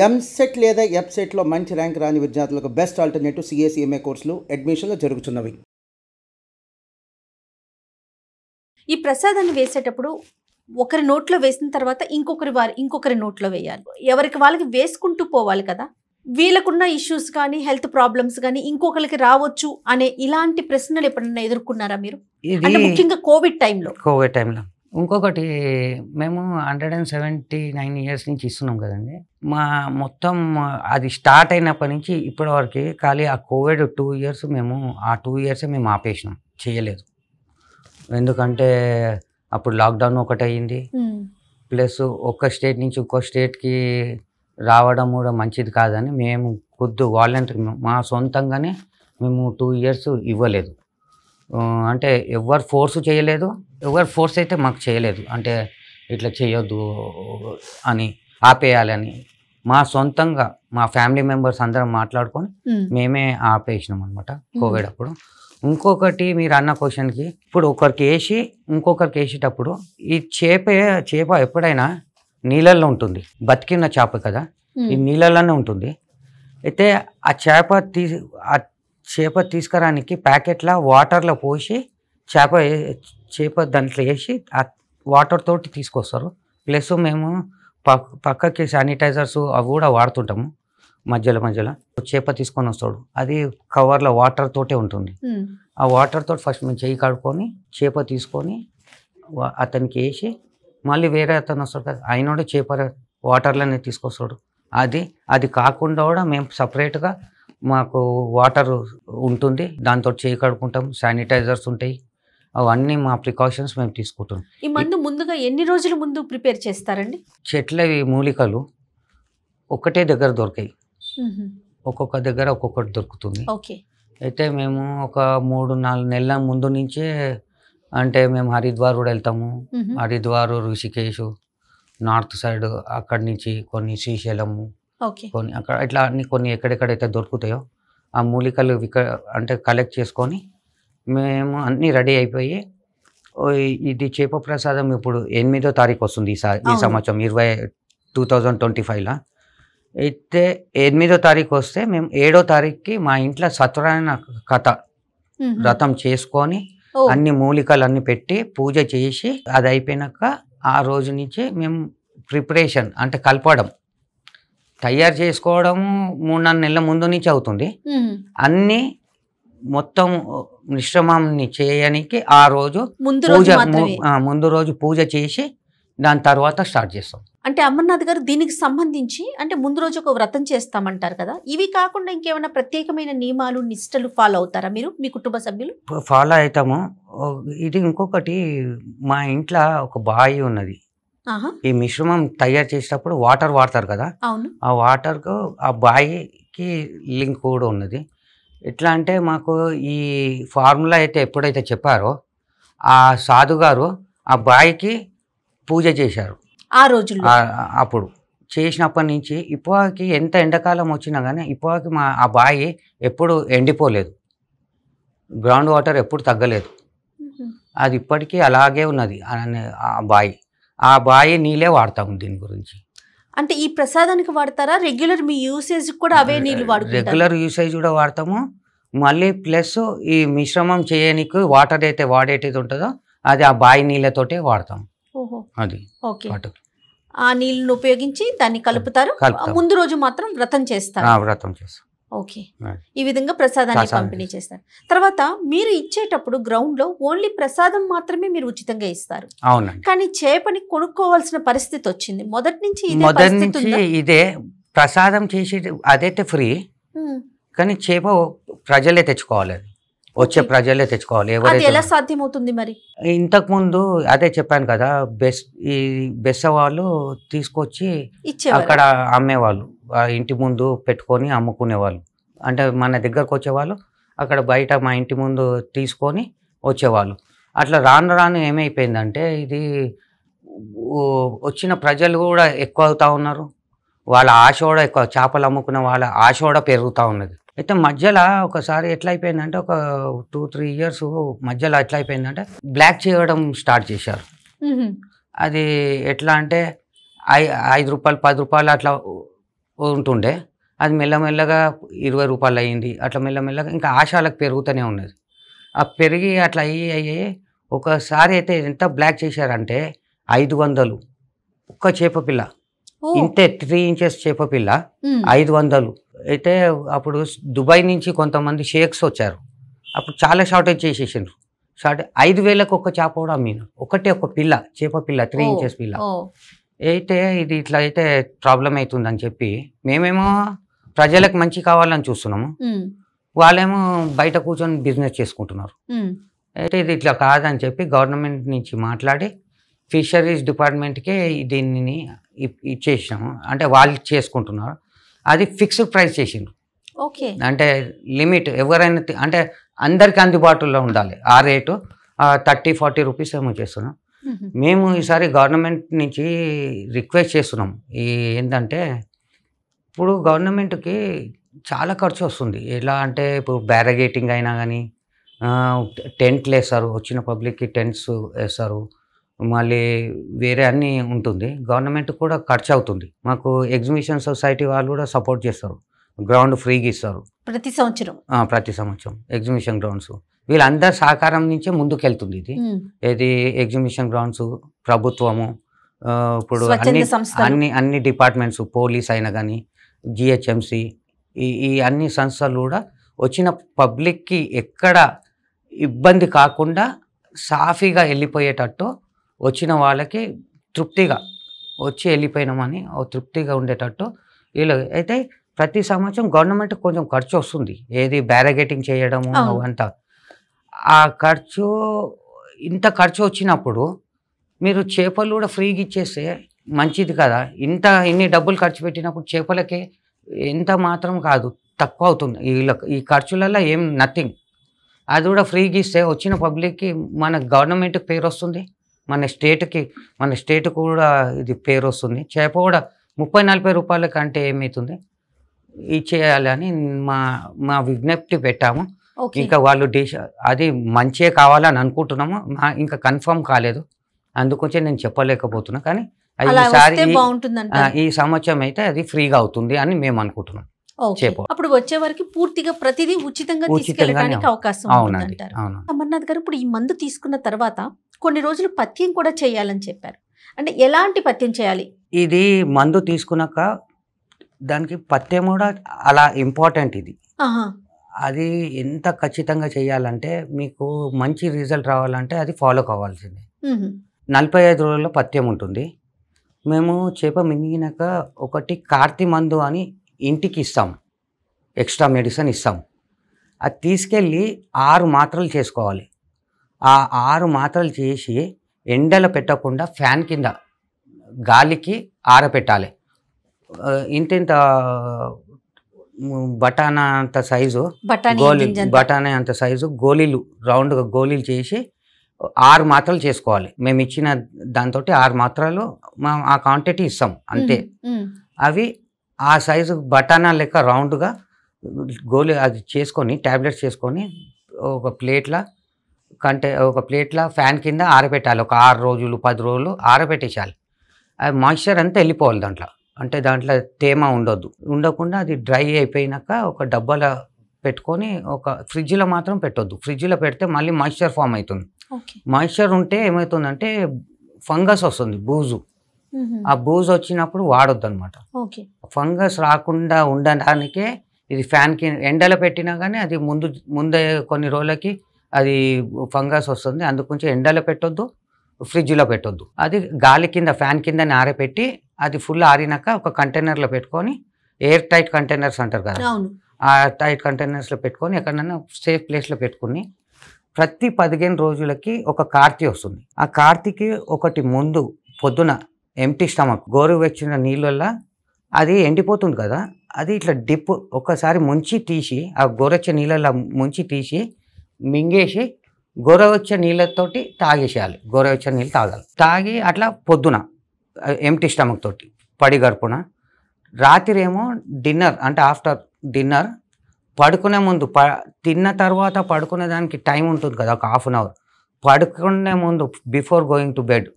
ఎంసెట్ లేదా ఎఫ్సెట్లో మంచి ర్యాంక్ రాని విద్యార్థులకు బెస్ట్ ఆల్టర్నేటివ్ సిఏసీఎంఏ కోర్సులు అడ్మిషన్లు జరుగుతున్నవి. ఈ ప్రసాదాన్ని వేసేటప్పుడు ఒకరి నోట్లో వేసిన తర్వాత ఇంకొకరి నోట్లో వేయాలి. ఎవరికి వాళ్ళకి వేసుకుంటూ పోవాలి కదా. వీళ్ళకున్న ఇష్యూస్ కానీ హెల్త్ ప్రాబ్లమ్స్ కానీ ఇంకొకరికి రావచ్చు అనే ఇలాంటి ప్రశ్నలు ఎప్పుడన్నా ఎదుర్కొన్నారా మీరు? అంటే ముఖ్యంగా కోవిడ్ టైంలో. ఇంకొకటి, మేము 179 ఇయర్స్ నుంచి ఇస్తున్నాం కదండి. మా మొత్తం అది స్టార్ట్ అయినప్పటి నుంచి ఇప్పటి వరకు ఖాళీ ఆ కోవిడ్ 2 ఇయర్స్ మేము మేము ఆపేసినాం, చేయలేదు. ఎందుకంటే అప్పుడు లాక్డౌన్ ఒకటి అయ్యింది, ప్లస్ ఒక స్టేట్ నుంచి ఇంకో స్టేట్కి రావడం కూడా మంచిది కాదని మేము వాలంటరీ మా సొంతంగానే మేము 2 ఇయర్స్ ఇవ్వలేదు. అంటే ఎవరు ఫోర్స్ చేయలేదు, ఎవరు ఫోర్స్ అయితే మాకు చేయలేదు. అంటే ఇట్లా చేయొద్దు అని, ఆపేయాలని మా సొంతంగా మా ఫ్యామిలీ మెంబర్స్ అందరం మాట్లాడుకొని మేమే ఆపేసినాం అనమాట కోవిడ్ అప్పుడు. ఇంకొకటి, మీరు అన్న క్వశ్చన్కి, ఇప్పుడు ఒకరికి వేసి ఇంకొకరికి వేసేటప్పుడు ఈ చేప ఎప్పుడైనా నీళ్ళల్లో ఉంటుంది, బతికిన చేప కదా, ఈ నీళ్ళల్లోనే ఉంటుంది. అయితే ఆ చేప తీసుకురానికి ప్యాకెట్లో వాటర్లో పోసి చేప దాంట్లో వేసి ఆ వాటర్ తోటి తీసుకొస్తారు. ప్లస్ మేము పక్కకి శానిటైజర్స్ అవి కూడా వాడుతుంటాము. మధ్యలో చేప తీసుకొని వస్తాడు, అది కవర్లో వాటర్ తోటే ఉంటుంది. ఆ వాటర్ తోటి ఫస్ట్ మేము చేయి కడుక్కొని చేప తీసుకొని అతనికి వేసి మళ్ళీ వేరే అతను వస్తాడు కదా, ఆయన కూడా చేప వాటర్లోనే తీసుకొస్తాడు. అది కాకుండా కూడా మేము సపరేట్గా మాకు వాటర్ ఉంటుంది, దాంతో చేయి కడుక్కుంటాం, శానిటైజర్స్ ఉంటాయి, అవన్నీ మా ప్రికాషన్స్ మేము తీసుకుంటాం. ఈ మందు ముందుగా ఎన్ని రోజుల ముందు ప్రిపేర్ చేస్తారండి? చెట్లవి మూలికలు ఒకటే దగ్గర దొరికాయి, ఒక్కొక్క దగ్గర ఒక్కొక్కటి దొరుకుతుంది. అయితే మేము ఒక 3-4 నెలల ముందు నుంచే, అంటే మేము హరిద్వార్ కూడా వెళ్తాము, హరిద్వార్, ఋషికేశ్, నార్త్ సైడ్, అక్కడి నుంచి కొన్ని శ్రీశైలము, కొన్ని అక్కడ ఇట్లా అన్ని కొన్ని ఎక్కడెక్కడైతే దొరుకుతాయో ఆ మూలికలు అంటే కలెక్ట్ చేసుకొని మేము అన్నీ రెడీ అయిపోయి, ఇది చేప ప్రసాదం ఇప్పుడు 8వ తారీఖు వస్తుంది ఈ సంవత్సరం 2025లో. అయితే 8వ తారీఖు వస్తే మేము 7వ తారీఖుకి మా ఇంట్లో సత్యనారాయణ కథ వ్రతం చేసుకొని అన్ని మూలికలు అన్ని పెట్టి పూజ చేసి, అది అయిపోయినాక ఆ రోజు నుంచి మేము ప్రిపరేషన్ అంటే కలపడం, తయారు చేసుకోవడము 3-4 నెలల ముందు నుంచి అవుతుంది. అన్నీ మొత్తం మిశ్రమాన్ని చేయడానికి ఆ రోజు ముందు రోజు పూజ చేసి దాని తర్వాత స్టార్ట్ చేస్తాం. అంటే అమర్నాథ్ గారు, దీనికి సంబంధించి అంటే ముందు రోజు ఒక వ్రతం చేస్తామంటారు కదా, ఇవి కాకుండా ఇంకేమైనా ప్రత్యేకమైన నియమాలు నిష్టలు ఫాలో అవుతారా మీరు, మీ కుటుంబ సభ్యులు? ఫాలో అవుతాము. ఇది ఇంకొకటి, మా ఇంట్లో ఒక బావి ఉన్నది. ఈ మిశ్రమం తయారు చేసేటప్పుడు వాటర్ వాడతారు కదా, ఆ వాటర్కు ఆ బావికి లింక్ కూడా ఉన్నది. ఎట్లా అంటే మాకు ఈ ఫార్ములా అయితే ఎప్పుడైతే చెప్పారో ఆ సాధు గారు ఆ బావికి పూజ చేశారు ఆ రోజుల్లో. అప్పుడు చేసినప్పటి నుంచి ఇప్పటికి ఎంత ఎండాకాలం వచ్చినా కానీ ఇప్పటికి ఆ బావి ఎప్పుడు ఎండిపోలేదు, గ్రౌండ్ వాటర్ ఎప్పుడు తగ్గలేదు, అది ఇప్పటికీ అలాగే ఉన్నది ఆ బావి నీళ్ళే వాడతాము. దీని గురించి అంటే ఈ ప్రసాదానికి వాడతారా, రెగ్యులర్ మీ యూసేజ్ కూడా అవే నీళ్ళు వాడుతారు? రెగ్యులర్ యూసేజ్ కూడా వాడతాము, మళ్ళీ ప్లస్ ఈ మిశ్రమం చేయడానికి వాటర్ అయితే వాడేటిది ఉంటుందో అది ఆ బావి నీళ్ళతోటే వాడతాం. అది ఆ నీళ్ళను ఉపయోగించి దాన్ని కలుపుతారు. ముందు రోజు మాత్రం వ్రతం చేస్తారు. ఓకే, ఈ విధంగా ప్రసాదాన్ని పంపిణీ చేస్తారు. తర్వాత మీరు ఇచ్చేటప్పుడు గ్రౌండ్ లో ఓన్లీ ప్రసాదం మాత్రమే మీరు ఉచితంగా ఇస్తారు. అవునండి. కానీ చేపని కొనుక్కోవాల్సిన పరిస్థితి వచ్చింది. మొదటి నుంచి ఇదే ప్రసాదం చేసి అదైతే ఫ్రీ, కానీ చేప ప్రజలే తెచ్చుకోవాలి, వచ్చే ప్రజలే తెచ్చుకోవాలి. ఎలా సాధ్యమవుతుంది మరి? ఇంతకుముందు అదే చెప్పాను కదా, బెస్స వాళ్ళు తీసుకొచ్చి అక్కడ అమ్మేవాళ్ళు, ఇంటి ముందు పెట్టుకొని అమ్ముకునేవాళ్ళు. అంటే మన దగ్గరకు వచ్చేవాళ్ళు, అక్కడ బయట మా ఇంటి ముందు తీసుకొని వచ్చేవాళ్ళు. అట్లా రాను ఏమైపోయిందంటే, ఇది వచ్చిన ప్రజలు కూడా ఎక్కువ అవుతూ ఉన్నారు, వాళ్ళ ఆశ కూడా ఎక్కువ, చేపలు అమ్ముకున్న వాళ్ళ ఆశ కూడా పెరుగుతూ ఉన్నది. అయితే మధ్యలో ఒకసారి ఎట్లా అయిపోయిందంటే, ఒక 2-3 ఇయర్స్ మధ్యలో ఎట్లా అయిపోయిందంటే బ్లాక్ చేయడం స్టార్ట్ చేశారు. అది ఎట్లా అంటే 5 రూపాయలు 10 రూపాయలు అట్లా ఉంటుండే, అది మెల్లమెల్లగా 20 రూపాయలు అయ్యింది. అట్లా మెల్లమెల్లగా ఇంకా ఆశాలకు పెరుగుతూనే ఉన్నది. ఆ పెరిగి అట్లా అయ్యి ఒకసారి అయితే ఎంత బ్లాక్ చేశారంటే 500 ఒక్క చేప పిల్ల, ఇంతే 3 ఇంచెస్ చేప పిల్ల 500. అయితే అప్పుడు దుబాయ్ నుంచి కొంతమంది షేక్స్ వచ్చారు. అప్పుడు చాలా షార్టేజ్ చేసేసిండ్రు. 5,000కు ఒక చేప కూడా అమ్మిన, ఒక పిల్ల చేప పిల్ల 3 ఇంచెస్ పిల్ల. అయితే ఇది ఇట్లా అయితే ప్రాబ్లం అవుతుందని చెప్పి మేమేమో ప్రజలకు మంచి కావాలని చూస్తున్నాము, వాళ్ళేమో బయట కూర్చొని బిజినెస్ చేసుకుంటున్నారు. అయితే ఇది ఇట్లా కాదని చెప్పి గవర్నమెంట్ నుంచి మాట్లాడి ఫిషరీస్ డిపార్ట్మెంట్కే దీన్ని ఇచ్చేసినాము. అంటే వాళ్ళు చేసుకుంటున్నారు, అది ఫిక్స్డ్ ప్రైస్ చేసిండ్రు. అంటే లిమిట్ ఎవరైనా అంటే అందరికి అందుబాటులో ఉండాలి ఆ రేటు. 30-40 రూపీస్ ఏమో చేస్తున్నాం. మేము ఈసారి గవర్నమెంట్ నుంచి రిక్వెస్ట్ చేస్తున్నాం, ఏంటంటే ఇప్పుడు గవర్నమెంట్కి చాలా ఖర్చు వస్తుంది. ఎలా అంటే ఇప్పుడు బ్యారగేటింగ్ అయినా కానీ టెంట్లు వేస్తారు, వచ్చిన పబ్లిక్కి టెంట్స్ వేస్తారు, మళ్ళీ వేరే అన్నీ ఉంటుంది. గవర్నమెంట్ కూడా ఖర్చు అవుతుంది. మాకు ఎగ్జిబిషన్ సొసైటీ వాళ్ళు కూడా సపోర్ట్ చేస్తారు, గ్రౌండ్ ఫ్రీగా ఇస్తారు ప్రతి సంవత్సరం ఎగ్జిబిషన్ గ్రౌండ్స్. వీళ్ళందరి సహకారం నుంచే ముందుకెళ్తుంది ఇది. ఏది ఎగ్జిబిషన్ గ్రౌండ్స్, ప్రభుత్వము, ఇప్పుడు అన్ని డిపార్ట్మెంట్స్, పోలీస్ అయినా కానీ జిహెచ్ఎంసి, ఈ అన్ని సంస్థలు కూడా వచ్చిన పబ్లిక్కి ఎక్కడ ఇబ్బంది కాకుండా సాఫీగా వెళ్ళిపోయేటట్టు, వచ్చిన వాళ్ళకి తృప్తిగా వచ్చి వెళ్ళిపోయినామని తృప్తిగా ఉండేటట్టు వీళ్ళు. అయితే ప్రతి సంవత్సరం గవర్నమెంట్ కొంచెం ఖర్చు వస్తుంది, ఏది బ్యారగేటింగ్ చేయడము అంతా. ఆ ఖర్చు ఇంత ఖర్చు వచ్చినప్పుడు మీరు చేపలు కూడా ఫ్రీగా ఇచ్చేస్తే మంచిది కదా. ఇన్ని డబ్బులు ఖర్చు పెట్టినప్పుడు చేపలకి ఎంత మాత్రం కాదు, తక్కువ అవుతుంది. ఈ ఖర్చులలో ఏం నథింగ్. అది కూడా ఫ్రీగా ఇస్తే వచ్చిన పబ్లిక్కి మన గవర్నమెంట్కి పేరు వస్తుంది, మన స్టేట్కి కూడా ఇది పేరు వస్తుంది. చేప కూడా 30-40 రూపాయల కంటే ఏమవుతుంది ఇచ్చేయాలని మా విజ్ఞప్తి పెట్టాము. ఇంకా వాళ్ళు అది మంచిగా కావాలని అనుకుంటున్నాము, ఇంకా కన్ఫర్మ్ కాలేదు, అందుకొచ్చే నేను చెప్పలేకపోతున్నా. కానీ ఈ సంవత్సరం అయితే అది ఫ్రీగా అవుతుంది అని మేము అనుకుంటున్నాం. అప్పుడు వచ్చే వరకు పూర్తిగా ప్రతిదీ ఉచితంగా తీసుకెళ్ళడానికి అవకాశం ఉంటుందంటారు. అమర్నాథ్ గారు, ఇప్పుడు ఈ మందు తీసుకున్న తర్వాత కొన్ని రోజులు పథ్యం కూడా చేయాలని చెప్పారు. అంటే ఎలాంటి పథ్యం చేయాలి? ఇది మందు తీసుకున్నాక దానికి పథ్యం కూడా అలా ఇంపార్టెంట్. ఇది అది ఎంత ఖచ్చితంగా చేయాలంటే మీకు మంచి రిజల్ట్ రావాలంటే అది ఫాలో కావాల్సిందే. 45 రోజుల్లో పథ్యం ఉంటుంది. మేము చేప మింగినాక ఒకటి కార్తీ మందు అని ఇంటికి ఇస్తాం, ఎక్స్ట్రా మెడిసిన్ ఇస్తాం. అది తీసుకెళ్ళి 6 మాత్రలు చేసుకోవాలి. ఆ 6 మాత్రలు చేసి ఎండలో పెట్టకుండా ఫ్యాన్ కింద గాలికి ఆరబెట్టాలి. ఇంత బటానా అంత సైజు బటానా అంత సైజు గోళీలు, రౌండ్గా గోళీలు చేసి 6 మాత్రలు చేసుకోవాలి. మేము ఇచ్చిన దాంతో 6 మాత్రలు ఆ క్వాంటిటీ ఇస్తాం అంతే. అవి ఆ సైజు బటానా లెక్క రౌండ్గా గోళీ అది చేసుకొని ట్యాబ్లెట్స్ చేసుకొని ఒక ప్లేట్లో ఫ్యాన్ కింద ఆరబెట్టాలి. ఒక 6 రోజులు 10 రోజులు ఆరబెట్టేసాలి. అది మాయిశ్చర్ అంతా వెళ్ళిపోవాలి దాంట్లో. అంటే దాంట్లో తేమ ఉండకుండా అది డ్రై అయిపోయినాక ఒక డబ్బాలో పెట్టుకొని ఒక ఫ్రిడ్జ్లో మాత్రం పెట్టొద్దు. ఫ్రిడ్జ్లో పెడితే మళ్ళీ మాయిశ్చర్ ఫామ్ అవుతుంది. మాయిశ్చర్ ఉంటే ఏమవుతుందంటే ఫంగస్ వస్తుంది, బూజు. ఆ బూజు వచ్చినప్పుడు వాడొద్దు అనమాట. ఫంగస్ రాకుండా ఉండడానికే ఇది ఫ్యాన్ కి ఎండలో పెట్టినా కానీ అది ముందే కొన్ని రోజులకి అది ఫంగస్ వస్తుంది. అందుకొంచెం ఎండలో పెట్టొద్దు, ఫ్రిడ్జ్లో పెట్టొద్దు. అది గాలి కింద ఫ్యాన్ కింద ఆరబెట్టి అది ఫుల్ ఆరినాక ఒక కంటైనర్లో పెట్టుకొని, ఎయిర్ టైట్ కంటైనర్స్ అంటారు కదా, ఆ టైట్ కంటైనర్స్లో పెట్టుకొని ఎక్కడైనా సేఫ్ ప్లేస్లో పెట్టుకుని ప్రతి 15 రోజులకి ఒక కార్తీ వస్తుంది. ఆ కార్తీకి ఒకటి ముందు పొద్దున ఎంటీ స్టమక్ గోరువెచ్చిన నీళ్ళల్లో అది ఎండిపోతుంది కదా, అది ఇట్లా డిప్ ఒక్కసారి ముంచి తీసి ఆ గోరెచ్చ నీళ్ళల్లో ముంచి తీసి మింగేసి గోరవెచ్చ నీళ్ళతోటి తాగేసేయాలి. గోరవెచ్చ నీళ్ళు తాగి అట్లా పొద్దున ఎంటీ స్టమక్ తోటి పడి గడుపున. రాత్రి ఏమో డిన్నర్ అంటే ఆఫ్టర్ డిన్నర్ పడుకునే ముందు తిన్న తర్వాత పడుకునే దానికి టైం ఉంటుంది కదా, ఒక ½ అవర్. పడుకునే ముందు బిఫోర్ గోయింగ్ టు బెడ్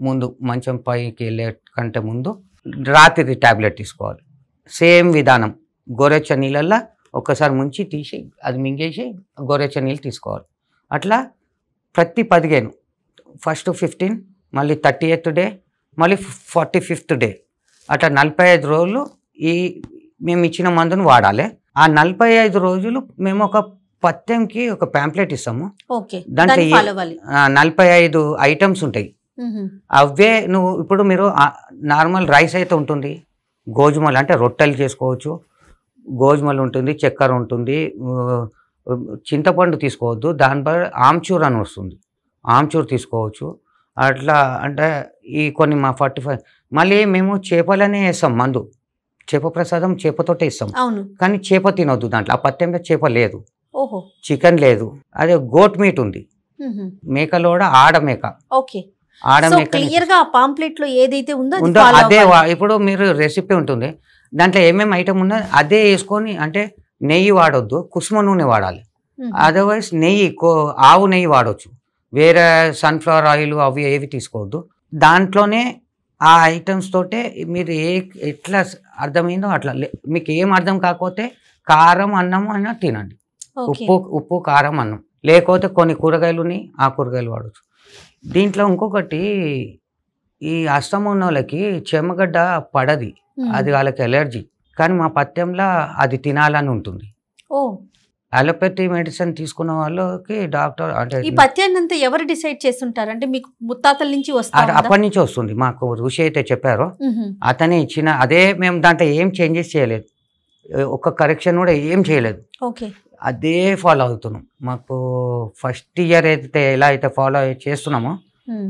ముందు మంచం పైకి వెళ్ళే కంటే ముందు రాత్రి ట్యాబ్లెట్ తీసుకోవాలి. సేమ్ విధానం గోరెచ్చ నీళ్ళల్లో ఒక్కసారి ముంచి తీసి అది మింగేసి గోరెచ్చ నీళ్ళు తీసుకోవాలి. అట్లా ప్రతి 15 ఫస్ట్ 15 మళ్ళీ 38th డే మళ్ళీ 45th డే అట్లా 45 రోజులు ఈ మేము ఇచ్చిన మందును వాడాలి. ఆ 45 రోజులు మేము ఒక పత్యంకి ఒక ప్యాంప్లెట్ ఇస్తాము. దాంట్లో 45 ఐటమ్స్ ఉంటాయి. అవే నువ్వు ఇప్పుడు మీరు నార్మల్ రైస్ అయితే ఉంటుంది, గోధుమలు అంటే రొట్టెలు చేసుకోవచ్చు, గోధుమలు ఉంటుంది, చక్కెర ఉంటుంది, చింతపండు తీసుకోవద్దు, దానిపై ఆమ్చూర్ అని వస్తుంది, ఆమ్చూర్ తీసుకోవచ్చు. అట్లా అంటే ఈ కొన్ని మా 45 మళ్ళీ మేము చేపలనే వేస్తాం మందు. చేప ప్రసాదం చేపతోటే ఇస్తాం, కానీ చేప తినొద్దు. దాంట్లో ఆ పత్యంలో చేప లేదు, చికెన్ లేదు, అదే గోట్ మీట్ ఉంది, మేకలోడ ఆడమేక. ఉందో అదే ఇప్పుడు మీరు రెసిపీ ఉంటుంది, దాంట్లో ఏమేమి ఐటమ్ ఉందో అదే వేసుకొని, అంటే నెయ్యి వాడొద్దు, కుసుమ నూనె వాడాలి. అదర్వైజ్ నెయ్యి ఆవు నెయ్యి వాడవచ్చు, వేరే సన్ఫ్లవర్ ఆయిల్ అవి ఏవి తీసుకోవద్దు. దాంట్లోనే ఆ ఐటమ్స్ తోటే మీరు ఎట్లా అర్థమైందో అట్లా. మీకు ఏం అర్థం కాకపోతే కారం అన్నం అయినా తినండి, ఉప్పు కారం అన్నం. లేకపోతే కొన్ని కూరగాయలు ఉన్నాయి, ఆ కూరగాయలు వాడచ్చు. దీంట్లో ఇంకొకటి, ఈ అస్తమా ఉన్న వాళ్ళకి చెమగడ్డ పడది, అది వాళ్ళకి ఎలర్జీ. కానీ మా పథ్యంలో అది తినాలని ఉంటుంది. అలోపతి మెడిసిన్ తీసుకున్న వాళ్ళకి డాక్టర్ అంటే ఈ పథ్యాన్ని అంతా ఎవరు డిసైడ్ చేస్తుంటారు? అంటే మీకు ముత్తాతల నుంచి వస్తారు? అప్పటి నుంచి వస్తుంది. మాకు ఋషి అయితే చెప్పారో అతనే ఇచ్చిన అదే. మేము దాంట్లో ఏం చేంజెస్ చేయలేదు, ఒక కరెక్షన్ కూడా ఏం చేయలేదు, అదే ఫాలో అవుతున్నాం. మాకు ఫస్ట్ ఇయర్ అయితే ఎలా అయితే ఫాలో చేస్తున్నామో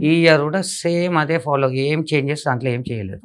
ఈ ఇయర్ కూడా సేమ్ అదే ఫాలో, ఏం చేంజెస్ దాంట్లో ఏం చేయలేదు.